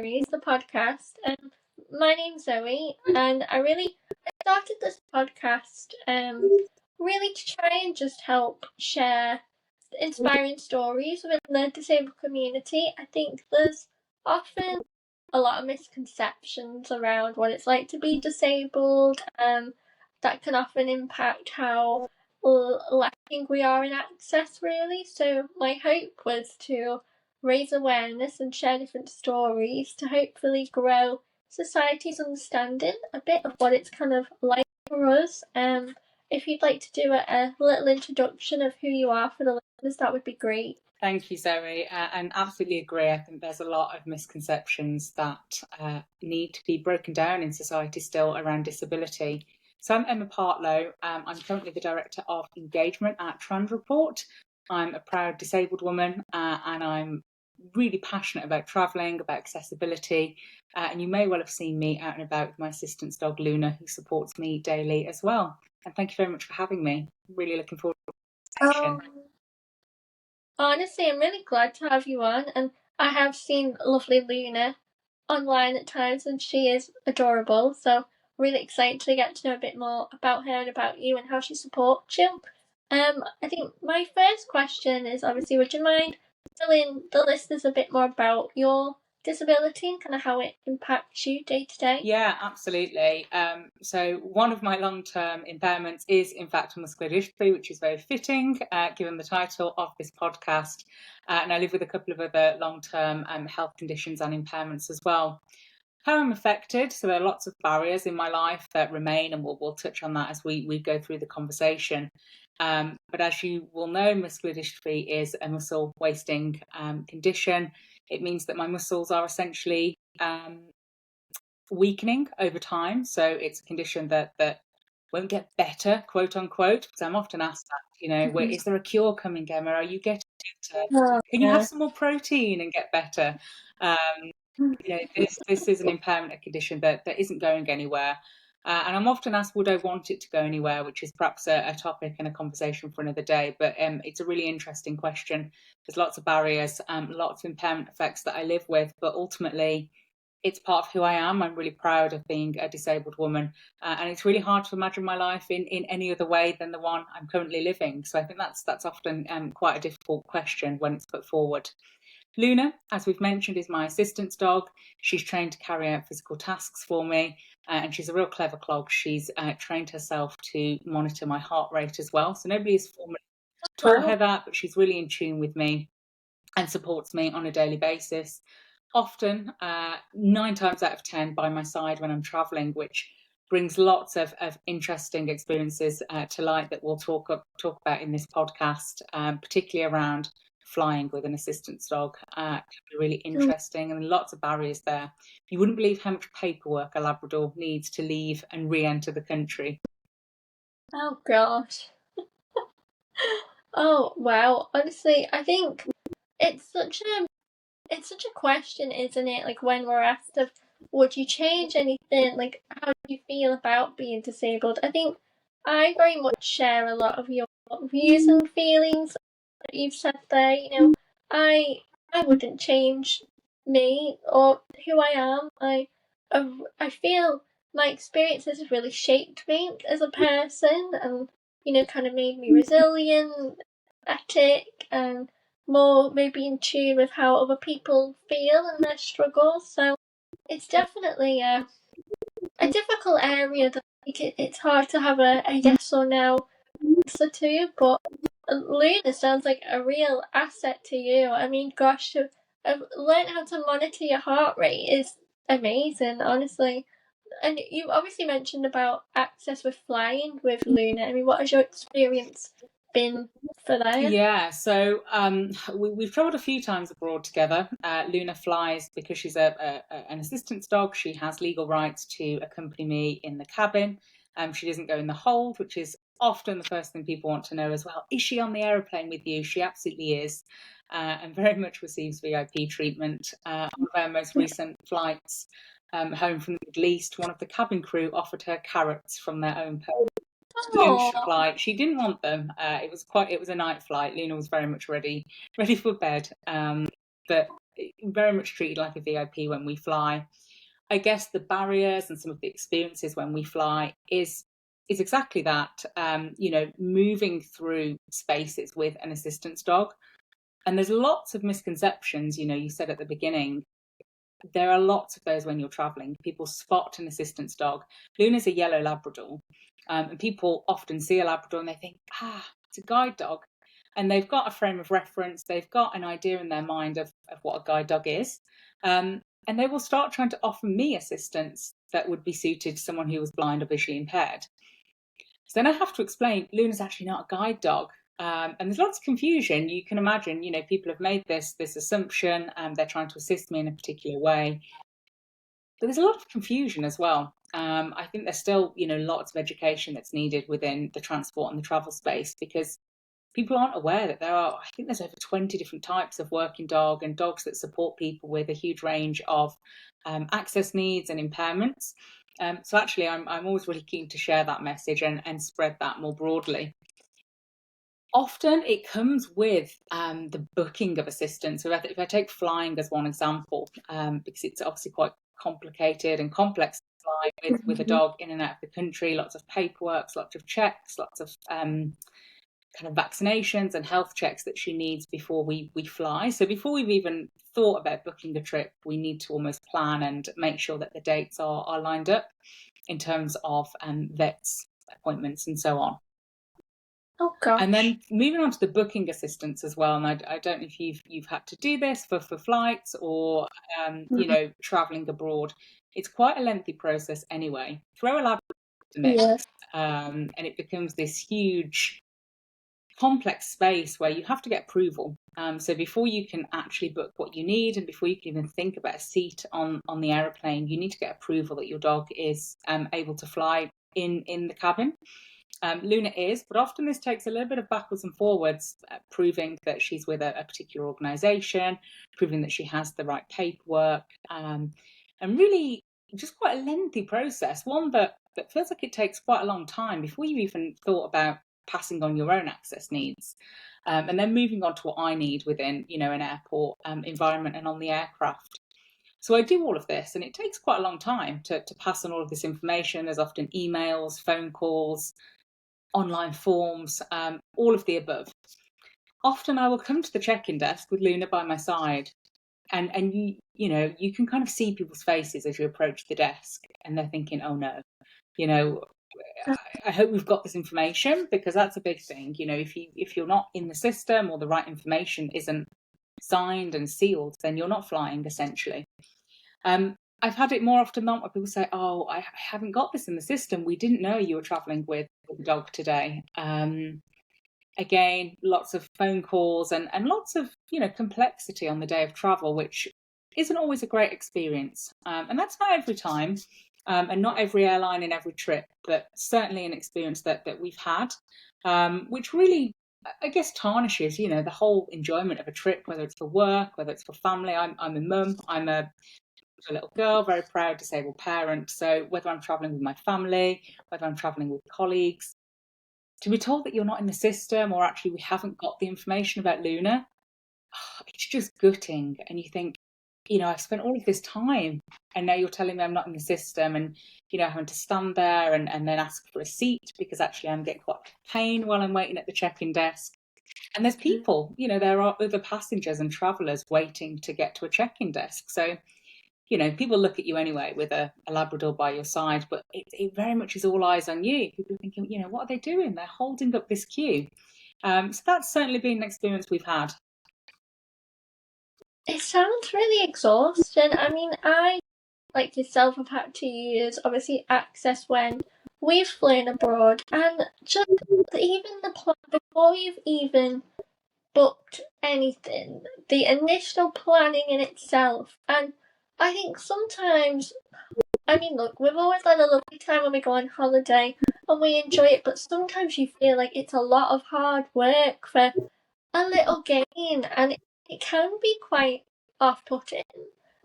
Diaries, the podcast. My name's Zoe, and I started this podcast really to try and just help share inspiring stories within the disabled community. I think there's often a lot of misconceptions around what it's like to be disabled, that can often impact how lacking we are in access, really. So my hope was to raise awareness and share different stories to hopefully grow society's understanding a bit of what it's kind of like for us. If you'd like to do a little introduction of who you are for the listeners, that would be great. Thank you, Zoe, and absolutely agree. I think there's a lot of misconceptions that need to be broken down in society still around disability. So I'm Emma Partlow. I'm currently the Director of Engagement at Trans Report. I'm a proud disabled woman, and I'm really passionate about travelling, about accessibility, and you may well have seen me out and about with my assistance dog Luna, who supports me daily as well. And thank you very much for having me. Really looking forward to the conversation. Honestly, I'm really glad to have you on, and I have seen lovely Luna online at times, and she is adorable, so really excited to get to know a bit more about her and about you and how she supports you. I think my first question is, obviously, would you mind telling the listeners a bit more about your disability and kind of how it impacts you day to day? Yeah, absolutely. So one of my long-term impairments is, in fact, muscular dystrophy, which is very fitting, given the title of this podcast. And I live with a couple of other long-term health conditions and impairments as well. How I'm affected, so there are lots of barriers in my life that remain, and we'll touch on that as we go through the conversation. But as you will know, muscular dystrophy is a muscle wasting condition. It means that my muscles are essentially weakening over time. So it's a condition that won't get better, quote unquote, because I'm often asked that, is there a cure coming, Gemma? Are you getting better? Can you have some more protein and get better? This is an impairment, a condition that isn't going anywhere. And I'm often asked, would I want it to go anywhere, which is perhaps a topic and a conversation for another day. But it's a really interesting question. There's lots of barriers, lots of impairment effects that I live with, but ultimately, it's part of who I am. I'm really proud of being a disabled woman, and it's really hard to imagine my life in any other way than the one I'm currently living. So I think that's often quite a difficult question when it's put forward. Luna, as we've mentioned, is my assistance dog. She's trained to carry out physical tasks for me, and she's a real clever clog. She's trained herself to monitor my heart rate as well. So nobody has formally taught her that, but she's really in tune with me and supports me on a daily basis. Often, 9 times out of 10, by my side when I'm travelling, which brings lots of interesting experiences to light that we'll talk about in this podcast, particularly around flying with an assistance dog. Can be really interesting, and lots of barriers there. You wouldn't believe how much paperwork a Labrador needs to leave and re-enter the country. Oh gosh. Oh wow. Honestly, I think it's such a question, isn't it? Like, when we're asked of, would you change anything? Like, how do you feel about being disabled? I think I very much share a lot of your views and feelings that you've said there. I wouldn't change me or who I am. I feel my experiences have really shaped me as a person, and kind of made me resilient, empathetic, and more maybe in tune with how other people feel and their struggles. So it's definitely a difficult area that it's hard to have a yes or no answer to, but Luna sounds like a real asset to you. I mean, gosh, to have learned how to monitor your heart rate is amazing, honestly. And you obviously mentioned about access with flying with Luna. I mean, what has your experience been for that? Yeah, so we've travelled a few times abroad together. Luna flies because she's an assistance dog. She has legal rights to accompany me in the cabin. She doesn't go in the hold, which is often the first thing people want to know as well. Is she on the aeroplane with you? She absolutely is, and very much receives VIP treatment. One of our most recent flights home from the Middle East, one of the cabin crew offered her carrots from their own purse. Flight. She didn't want them. It was a night flight. Luna was very much ready for bed. But very much treated like a VIP when we fly. I guess the barriers and some of the experiences when we fly is exactly that. Moving through spaces with an assistance dog. And there's lots of misconceptions. You said at the beginning, there are lots of those when you're traveling. People spot an assistance dog. Luna's a yellow Labrador, and people often see a Labrador and they think, it's a guide dog. And they've got a frame of reference. They've got an idea in their mind of what a guide dog is. And they will start trying to offer me assistance that would be suited to someone who was blind or visually impaired. So then I have to explain, Luna's actually not a guide dog. And there's lots of confusion. You can imagine, people have made this assumption and they're trying to assist me in a particular way. But there's a lot of confusion as well. I think there's still, lots of education that's needed within the transport and the travel space, because people aren't aware that I think there's over 20 different types of working dog and dogs that support people with a huge range of access needs and impairments. So actually, I'm always really keen to share that message and spread that more broadly. Often it comes with the booking of assistance. So if I take flying as one example, because it's obviously quite complicated and complex to fly with a dog in and out of the country, lots of paperwork, lots of checks, lots of kind of vaccinations and health checks that she needs before we fly. So before we've even thought about booking a trip, we need to almost plan and make sure that the dates are lined up in terms of vets appointments and so on. Oh gosh. And then moving on to the booking assistance as well. And I don't know if you've had to do this for flights or traveling abroad. It's quite a lengthy process anyway. Throw a lab in the mix, Yes. and it becomes this huge complex space where you have to get approval. So before you can actually book what you need, and before you can even think about a seat on the aeroplane, you need to get approval that your dog is able to fly in the cabin. Luna is, but often this takes a little bit of backwards and forwards, proving that she's with a particular organisation, proving that she has the right paperwork, and really just quite a lengthy process, one that feels like it takes quite a long time before you even thought about passing on your own access needs. And then moving on to what I need within, an airport environment and on the aircraft. So I do all of this, and it takes quite a long time to pass on all of this information. There's often emails, phone calls, online forms, all of the above. Often I will come to the check-in desk with Luna by my side, and you can kind of see people's faces as you approach the desk, and they're thinking, oh no, I hope we've got this information, because that's a big thing. If you're not in the system or the right information isn't signed and sealed, then you're not flying, essentially. I've had it more often than not where people say, oh, I haven't got this in the system. We didn't know you were travelling with a dog today. Again, lots of phone calls and lots of, complexity on the day of travel, which isn't always a great experience. And that's not every time, and not every airline and every trip, but certainly an experience that we've had, which really, I guess, tarnishes, the whole enjoyment of a trip, whether it's for work, whether it's for family. I'm a mum, I'm a little girl, very proud disabled parent. So whether I'm traveling with my family, whether I'm traveling with colleagues, to be told that you're not in the system, or actually we haven't got the information about Luna, it's just gutting. And you think, I've spent all of this time and now you're telling me I'm not in the system, and, having to stand there and then ask for a seat because actually I'm getting quite pain while I'm waiting at the check-in desk. And there's people, there are other passengers and travellers waiting to get to a check-in desk. So, people look at you anyway with a Labrador by your side, but it very much is all eyes on you. People are thinking, what are they doing? They're holding up this queue. So that's certainly been an experience we've had. It sounds really exhausting. I mean, I, like yourself, have had to use, obviously, access when we've flown abroad, and just even the plan before you've even booked anything, the initial planning in itself. And I think sometimes, I mean, look, we've always had a lovely time when we go on holiday and we enjoy it, but sometimes you feel like it's a lot of hard work for a little gain, and it can be quite off-putting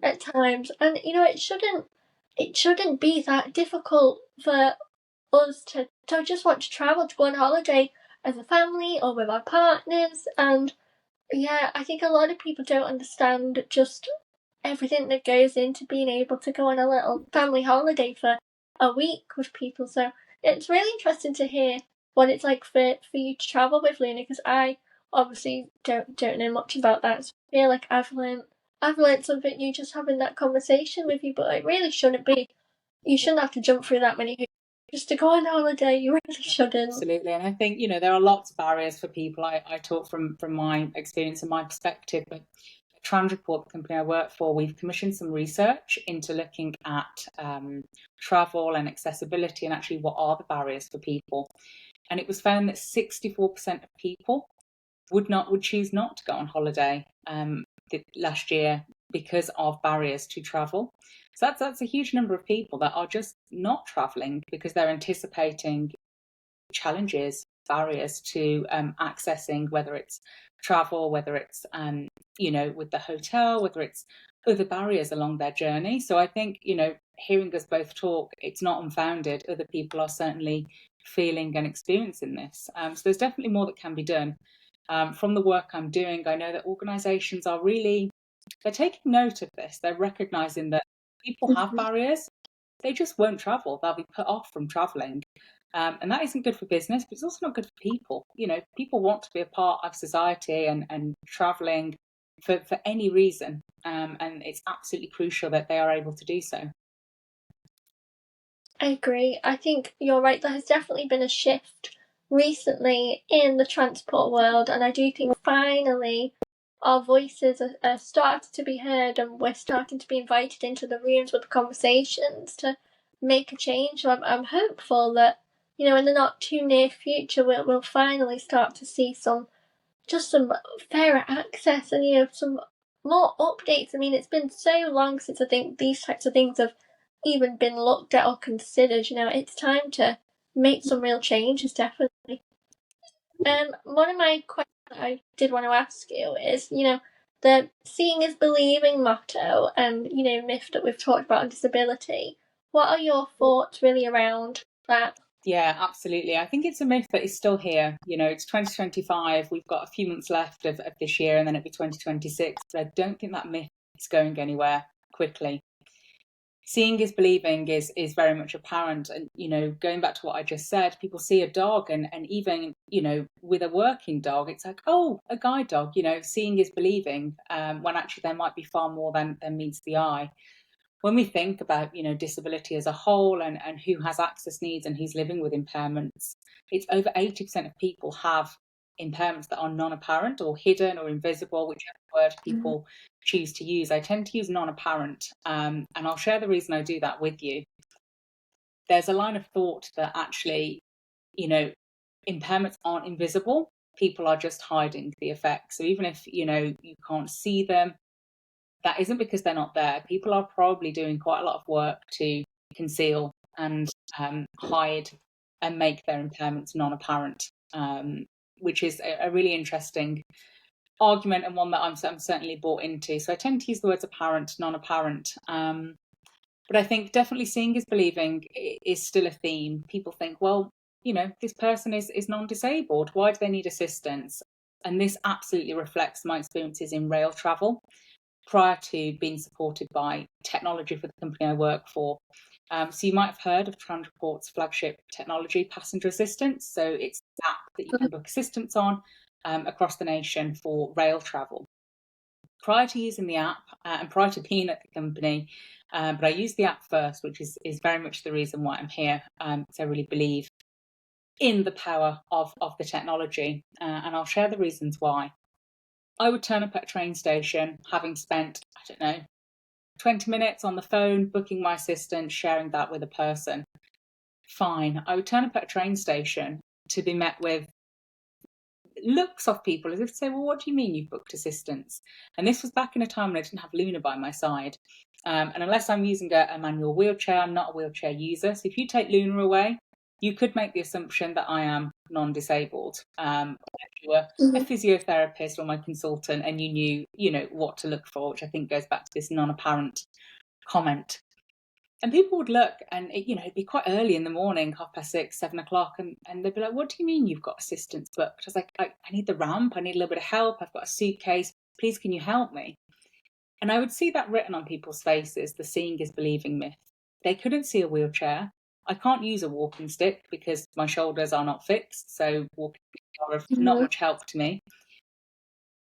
at times. And it shouldn't be that difficult for us to just want to travel, to go on holiday as a family or with our partners. And Yeah, I think a lot of people don't understand just everything that goes into being able to go on a little family holiday for a week with people. So it's really interesting to hear what it's like for you to travel with Luna, because I obviously don't know much about that. So I feel like I've learned something new just having that conversation with you, but it really shouldn't be. You shouldn't have to jump through that many hoops just to go on holiday. You really shouldn't. Absolutely. And I think, there are lots of barriers for people. I talk from my experience and my perspective, but Transport, the company I work for, we've commissioned some research into looking at travel and accessibility and actually what are the barriers for people. And it was found that 64% of people would choose not to go on holiday last year because of barriers to travel. So that's a huge number of people that are just not traveling because they're anticipating challenges, barriers to accessing, whether it's travel, whether it's with the hotel, whether it's other barriers along their journey. So I think hearing us both talk, it's not unfounded. Other people are certainly feeling and experiencing this. So there's definitely more that can be done. From the work I'm doing, I know that organisations are they're taking note of this. They're recognising that people have barriers. They just won't travel. They'll be put off from travelling. And that isn't good for business, but it's also not good for people. People want to be a part of society and travelling for any reason. And it's absolutely crucial that they are able to do so. I agree. I think you're right. There has definitely been a shift recently in the transport world, and I do think finally our voices are starting to be heard, and we're starting to be invited into the rooms with the conversations to make a change. So I'm hopeful that in the not too near future we'll finally start to see some fairer access and some more updates. I mean, it's been so long since I think these types of things have even been looked at or considered. It's time to make some real changes, definitely. One of my questions I did want to ask you is, the seeing is believing motto and, myth that we've talked about on disability. What are your thoughts really around that? Yeah, absolutely. I think it's a myth that is still here. It's 2025. We've got a few months left of this year and then it'll be 2026. But I don't think that myth is going anywhere quickly. Seeing is believing is very much apparent. And, going back to what I just said, people see a dog and even, with a working dog, it's like, oh, a guide dog, seeing is believing, when actually there might be far more than meets the eye. When we think about, disability as a whole and who has access needs and who's living with impairments, it's over 80% of people have impairments that are non-apparent or hidden or invisible, whichever word people choose to use. I tend to use non-apparent, and I'll share the reason I do that with you. There's a line of thought that actually, impairments aren't invisible. People are just hiding the effects. So even if, you can't see them, that isn't because they're not there. People are probably doing quite a lot of work to conceal and hide and make their impairments non-apparent, which is a really interesting argument and one that I'm certainly bought into. So I tend to use the words apparent, non-apparent. But I think definitely seeing is believing is still a theme. People think, well, this person is non-disabled. Why do they need assistance? And this absolutely reflects my experiences in rail travel prior to being supported by technology for the company I work for. So you might have heard of Transport's flagship technology, Passenger Assistance. So it's an app that you can book assistance on across the nation for rail travel. Prior to using the app and prior to being at the company, but I used the app first, which is very much the reason why I'm here. So I really believe in the power of the technology, and I'll share the reasons why. I would turn up at a train station, having spent, 20 minutes on the phone, booking my assistant, sharing that with a person. Fine. I would turn up at a train station to be met with looks of people as if to say, well, what do you mean you've booked assistance? And this was back in a time when I didn't have Luna by my side. And unless I'm using a manual wheelchair, I'm not a wheelchair user. So if you take Luna away, you could make the assumption that I am non-disabled. If you were a physiotherapist or my consultant and you knew, what to look for, which I think goes back to this non-apparent comment. And people would look and it'd be quite early in the morning, 6:30, 7 o'clock, and they'd be like, "What do you mean you've got assistance booked?" I was like, I need the ramp, I need a little bit of help, I've got a suitcase, please can you help me? And I would see that written on people's faces, the seeing is believing myth. They couldn't see a wheelchair. I can't use a walking stick because my shoulders are not fixed, so walking sticks are of not much help to me.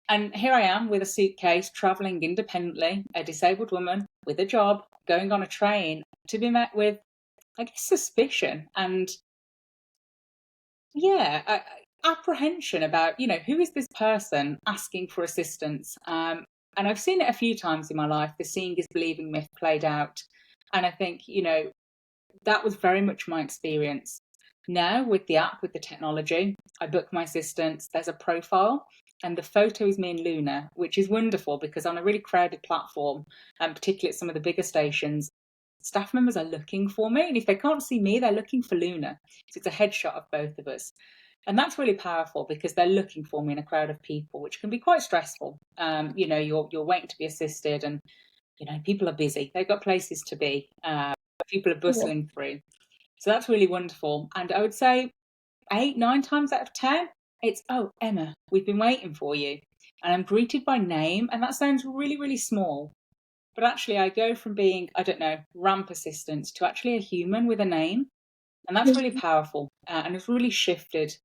And here I am with a suitcase, travelling independently, a disabled woman with a job, going on a train to be met with, I guess, suspicion and, apprehension about, who is this person asking for assistance? And I've seen it a few times in my life, the seeing is believing myth played out. And I think, that was very much my experience. Now, with the app, with the technology, I book my assistance, there's a profile, and the photo is me and Luna, which is wonderful because on a really crowded platform, and particularly at some of the bigger stations, staff members are looking for me. And if they can't see me, they're looking for Luna. So it's a headshot of both of us. And that's really powerful because they're looking for me in a crowd of people, which can be quite stressful. You're waiting to be assisted and, people are busy. They've got places to be. People are bustling through. So that's really wonderful. And I would say 8, 9 times out of 10, it's, "Oh, Emma, we've been waiting for you." And I'm greeted by name. And that sounds really, really small. But actually, I go from being, I don't know, ramp assistant to actually a human with a name. And that's really powerful. And it's really shifted,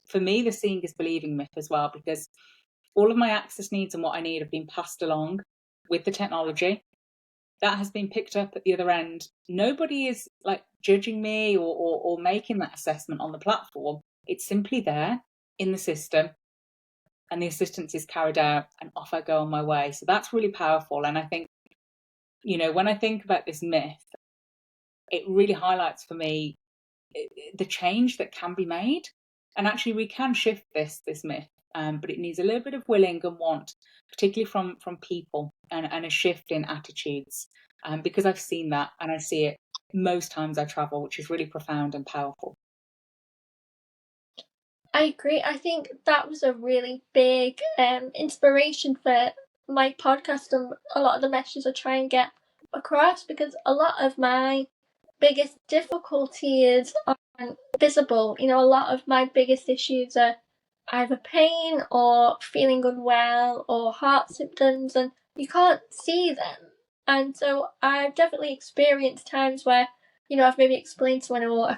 for me, the seeing is believing myth as well, because all of my access needs and what I need have been passed along with the technology. That has been picked up at the other end. Nobody is like judging me or making that assessment on the platform. It's simply there in the system, and the assistance is carried out, and off I go on my way. So that's really powerful. And I think, when I think about this myth, it really highlights for me the change that can be made. And actually, we can shift this myth, but it needs a little bit of willing and want, particularly from people, and a shift in attitudes. Because I've seen that, and I see it most times I travel, which is really profound and powerful. I agree. I think that was a really big inspiration for my podcast and a lot of the messages I try and get across, because a lot of my biggest difficulties aren't visible. A lot of my biggest issues are either pain or feeling unwell or heart symptoms, and you can't see them. And so I've definitely experienced times where, I've maybe explained to someone, "Oh,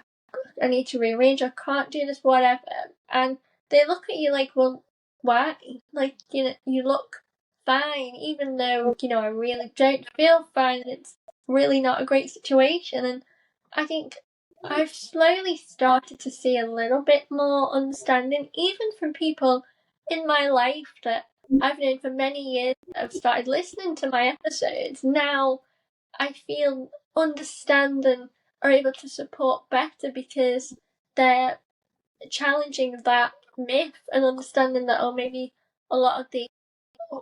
I need to rearrange, I can't do this, whatever." And they look at you like, "Well, why? Like, you look fine," even though, I really don't feel fine. It's really not a great situation. And I think I've slowly started to see a little bit more understanding, even from people in my life that I've known for many years that have started listening to my episodes. Now I feel understand and are able to support better because they're challenging that myth and understanding that, oh, maybe a lot of the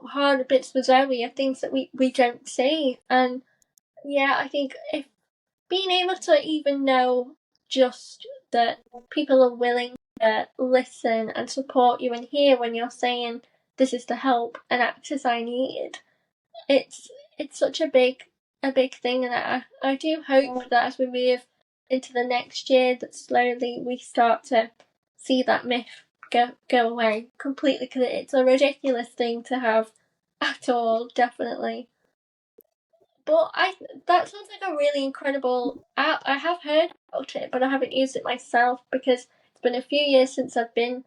harder bits with Zoe are things that we don't see. And yeah, I think if being able to even know just that people are willing to listen and support you and hear when you're saying this is the help and access I need, it's such a big thing. And I do hope that as we move into the next year, that slowly we start to see that myth go away completely, because it's a ridiculous thing to have at all, definitely. But that sounds like a really incredible app. I have heard about it, but I haven't used it myself because it's been a few years since I've been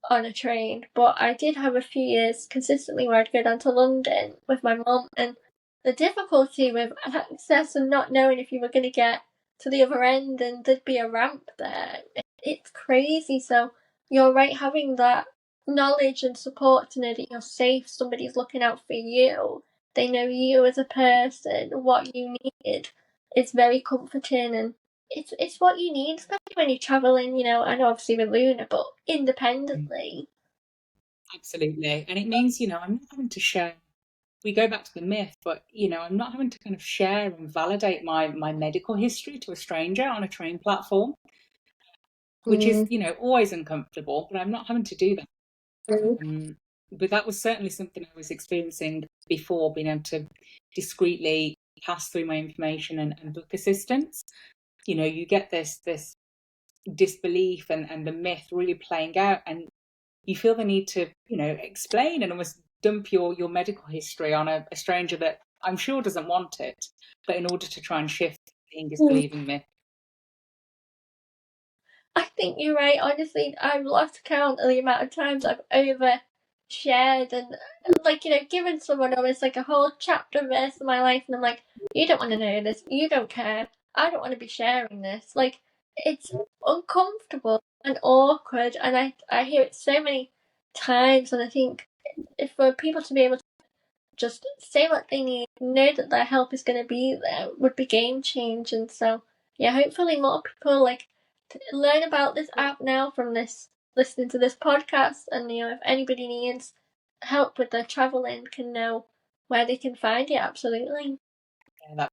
on a train. But I did have a few years consistently where I'd go down to London with my mum, and the difficulty with access and not knowing if you were going to get to the other end and there'd be a ramp there. It's crazy. So you're right, having that knowledge and support to know that you're safe, somebody's looking out for you, they know you as a person, what you need. It's very comforting, and it's what you need, especially when you're travelling, and obviously with Luna, but independently. Absolutely. And it means, I'm not having to share. We go back to the myth, but, I'm not having to kind of share and validate my medical history to a stranger on a train platform, which is, always uncomfortable, but I'm not having to do that. But that was certainly something I was experiencing before, being able to discreetly pass through my information and book assistance, you get this disbelief and the myth really playing out, and you feel the need to, explain and almost dump your medical history on a stranger that I'm sure doesn't want it, but in order to try and shift being disbelieving myth. I think you're right. Honestly, I've lost count of the amount of times I've overshared and, given someone almost like a whole chapter verse of my life, and I'm like, you don't want to know this. You don't care. I don't want to be sharing this. Like, it's uncomfortable and awkward, and I hear it so many times, and I think if for people to be able to just say what they need, know that their help is going to be there, would be game changing. So yeah, hopefully more people learn about this app now from listening to this podcast, and if anybody needs help with their traveling, can know where they can find it. Absolutely. Yeah,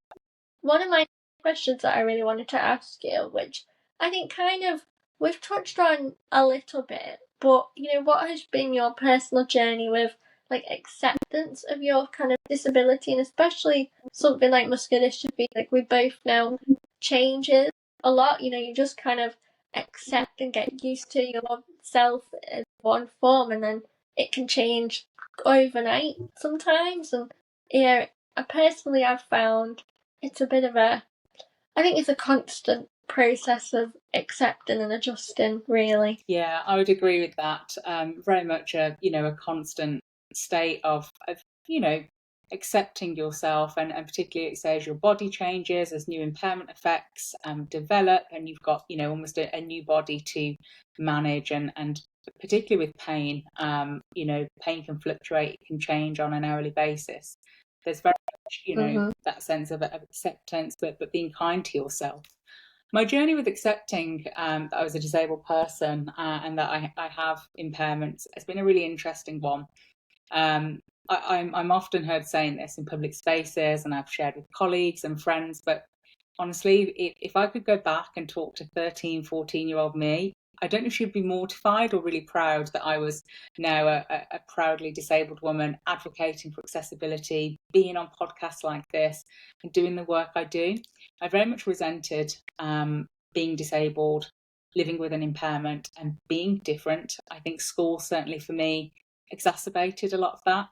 One of my questions that I really wanted to ask you, which I think kind of we've touched on a little bit, but what has been your personal journey with acceptance of your kind of disability, and especially something like muscular dystrophy, like we both know changes a lot. You just kind of accept and get used to yourself in one form, and then it can change overnight sometimes. And yeah, I've found it's a bit of I think it's a constant process of accepting and adjusting, really. Yeah, I would agree with that. Very much a constant state of accepting yourself, and particularly it says your body changes as new impairment effects develop, and you've got almost a new body to manage, and particularly with pain, pain can fluctuate, it can change on an hourly basis. There's very much that sense of acceptance, but being kind to yourself. My journey with accepting that I was a disabled person and that I have impairments has been a really interesting one. I'm often heard saying this in public spaces, and I've shared with colleagues and friends, but honestly, if I could go back and talk to 13, 14-year-old me, I don't know if she'd be mortified or really proud that I was now a proudly disabled woman advocating for accessibility, being on podcasts like this and doing the work I do. I very much resented being disabled, living with an impairment and being different. I think school, certainly for me, exacerbated a lot of that.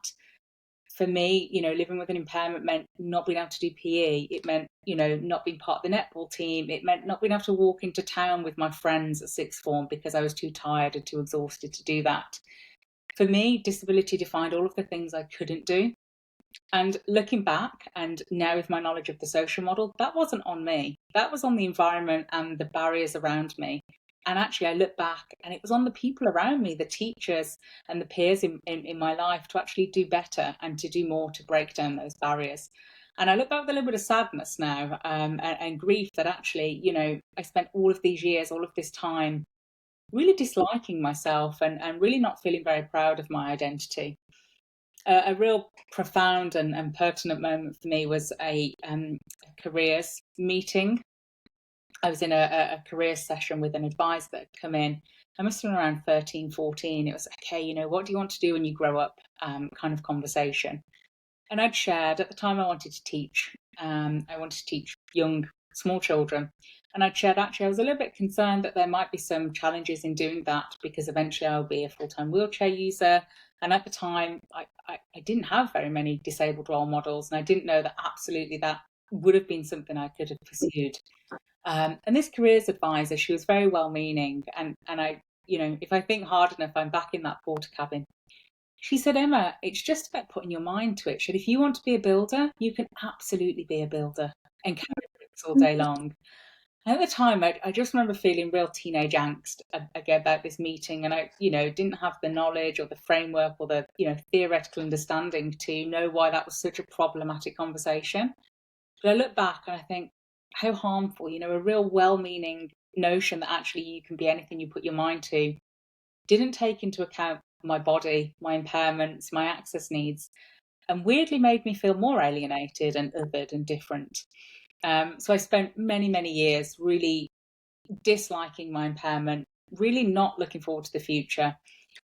For me, living with an impairment meant not being able to do PE. It meant, not being part of the netball team. It meant not being able to walk into town with my friends at sixth form because I was too tired and too exhausted to do that. For me, disability defined all of the things I couldn't do. And looking back, and now with my knowledge of the social model, that wasn't on me. That was on the environment and the barriers around me. And actually, I look back and it was on the people around me, the teachers and the peers in my life, to actually do better and to do more to break down those barriers. And I look back with a little bit of sadness now and grief that actually, I spent all of these years, all of this time really disliking myself and really not feeling very proud of my identity. A real profound and pertinent moment for me was a careers meeting. I was in a career session with an advisor that had come in. I must have been around 13, 14. It was, okay, what do you want to do when you grow up kind of conversation. And I'd shared, at the time I wanted to teach. I wanted to teach young, small children. And I'd shared, actually, I was a little bit concerned that there might be some challenges in doing that because eventually I'll be a full-time wheelchair user. And at the time, I didn't have very many disabled role models. And I didn't know that absolutely that would have been something I could have pursued. And this careers advisor, she was very well-meaning, and I, if I think hard enough, I'm back in that porter cabin. She said, Emma, it's just about putting your mind to it. She said, if you want to be a builder, you can absolutely be a builder and carry bricks all day long. And at the time, I just remember feeling real teenage angst again about this meeting, and I, didn't have the knowledge or the framework or the, theoretical understanding to know why that was such a problematic conversation. But I look back and I think, how harmful, a real well-meaning notion that actually you can be anything you put your mind to, didn't take into account my body, my impairments, my access needs, and weirdly made me feel more alienated and othered and different. So I spent many, many years really disliking my impairment, really not looking forward to the future.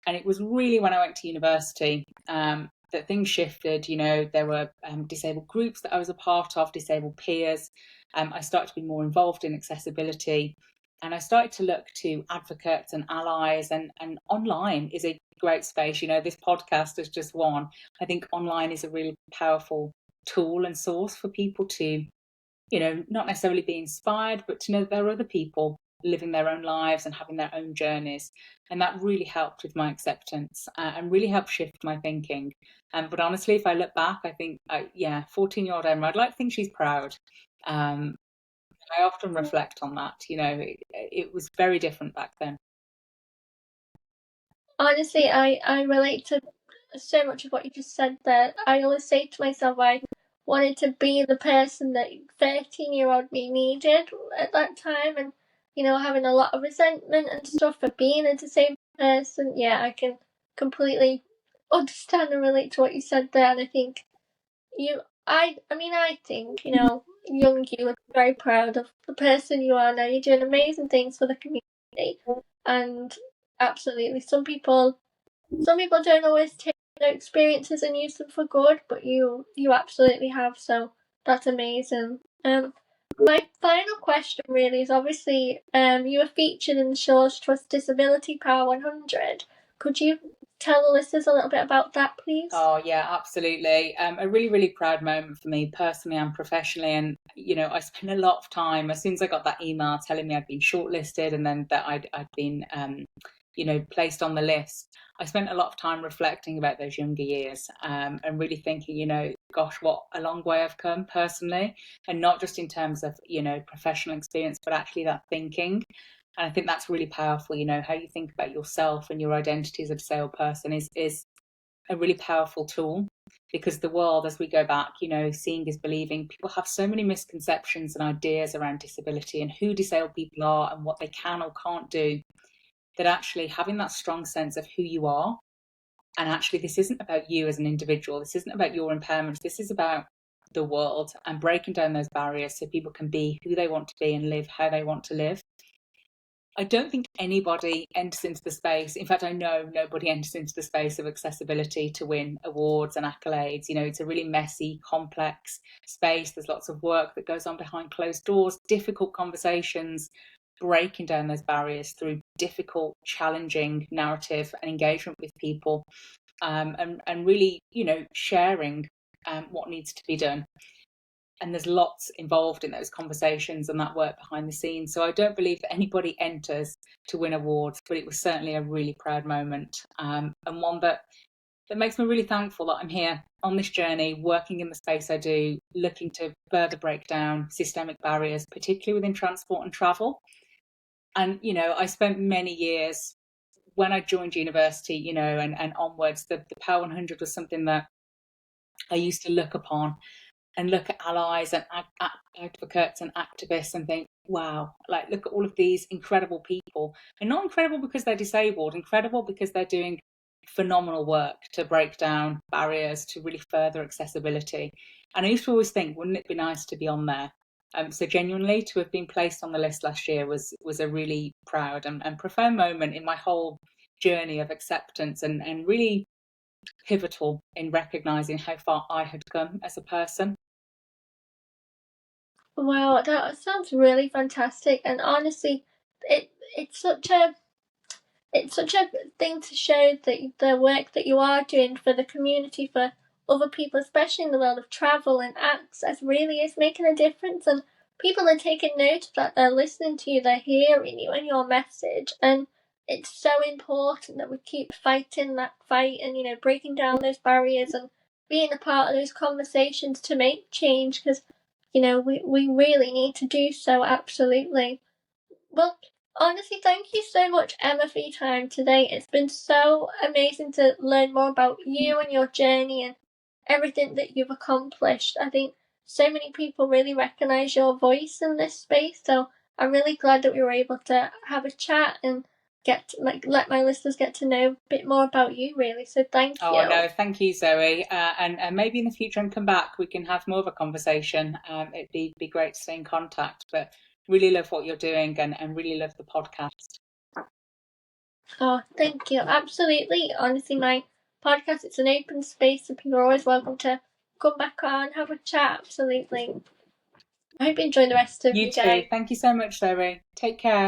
And it was really when I went to university, that things shifted. You know, there were disabled groups that I was a part of, disabled peers. I started to be more involved in accessibility, and I started to look to advocates and allies, and online is a great space. You know, this podcast is just one. I think online is a really powerful tool and source for people to, you know, not necessarily be inspired, but to know that there are other people living their own lives and having their own journeys. And that really helped with my acceptance, and really helped shift my thinking. But honestly, if I look back, I think, 14-year-old Emma, I'd like to think she's proud. Um, I often reflect on that. You know, it was very different back then. Honestly, I relate to so much of what you just said there. I always say to myself, I wanted to be the person that 13-year-old me needed at that time, and you know, having a lot of resentment and stuff for being a disabled person. Yeah, I can completely understand and relate to what you said there, and I think I think, you know, young you would be very proud of the person you are now. You're doing amazing things for the community, and absolutely, some people don't always take their experiences and use them for good, but you absolutely have. So that's amazing. My final question really is, obviously you were featured in the show's Trust Disability Power 100. Could you tell the listeners a little bit about that, please? Oh yeah, absolutely. A really, really proud moment for me personally and professionally. And you know, I spent a lot of time as soon as I got that email telling me I'd been shortlisted, and then that I'd been you know, placed on the list. I spent a lot of time reflecting about those younger years, and really thinking, you know, gosh, what a long way I've come personally, and not just in terms of, you know, professional experience, but actually that thinking. And I think that's really powerful. You know, how you think about yourself and your identity as a disabled person is a really powerful tool, because the world, as we go back, you know, seeing is believing. People have so many misconceptions and ideas around disability and who disabled people are and what they can or can't do, that actually having that strong sense of who you are, and actually this isn't about you as an individual, this isn't about your impairments, this is about the world, and breaking down those barriers so people can be who they want to be and live how they want to live. I don't think anybody enters into the space. In fact, I know nobody enters into the space of accessibility to win awards and accolades. You know, it's a really messy, complex space. There's lots of work that goes on behind closed doors, difficult conversations, breaking down those barriers through difficult, challenging narrative and engagement with people, and really, you know, sharing what needs to be done. And there's lots involved in those conversations and that work behind the scenes. So I don't believe that anybody enters to win awards, but it was certainly a really proud moment, and one that makes me really thankful that I'm here on this journey, working in the space I do, looking to further break down systemic barriers, particularly within transport and travel. And, you know, I spent many years when I joined university, you know, and onwards, the Power 100 was something that I used to look upon and look at allies and advocates and activists and think, wow, like look at all of these incredible people. And not incredible because they're disabled, incredible because they're doing phenomenal work to break down barriers, to really further accessibility. And I used to always think, wouldn't it be nice to be on there? So genuinely, to have been placed on the list last year was a really proud and profound moment in my whole journey of acceptance, and really pivotal in recognizing how far I had come as a person. Wow, that sounds really fantastic, and honestly, it's such a thing to show that the work that you are doing for the community, for other people, especially in the world of travel and access, really is making a difference, and people are taking note of that. They're listening to you, they're hearing you and your message, and it's so important that we keep fighting that fight, and you know, breaking down those barriers and being a part of those conversations to make change, because you know, we really need to do so, absolutely. Well, honestly, thank you so much, Emma, for your time today. It's been so amazing to learn more about you and your journey and everything that you've accomplished. I think so many people really recognise your voice in this space, so I'm really glad that we were able to have a chat and let my listeners get to know a bit more about you, really. So thank you. Oh no, thank you, Zoe. And maybe in the future and come back, we can have more of a conversation. It'd be great to stay in contact. But really love what you're doing, and really love the podcast. Oh, thank you. Absolutely. Honestly, my podcast. It's an open space, so people are always welcome to come back on, have a chat. Absolutely. I hope you enjoy the rest of You your too. day. Thank you so much, Zoe. Take care.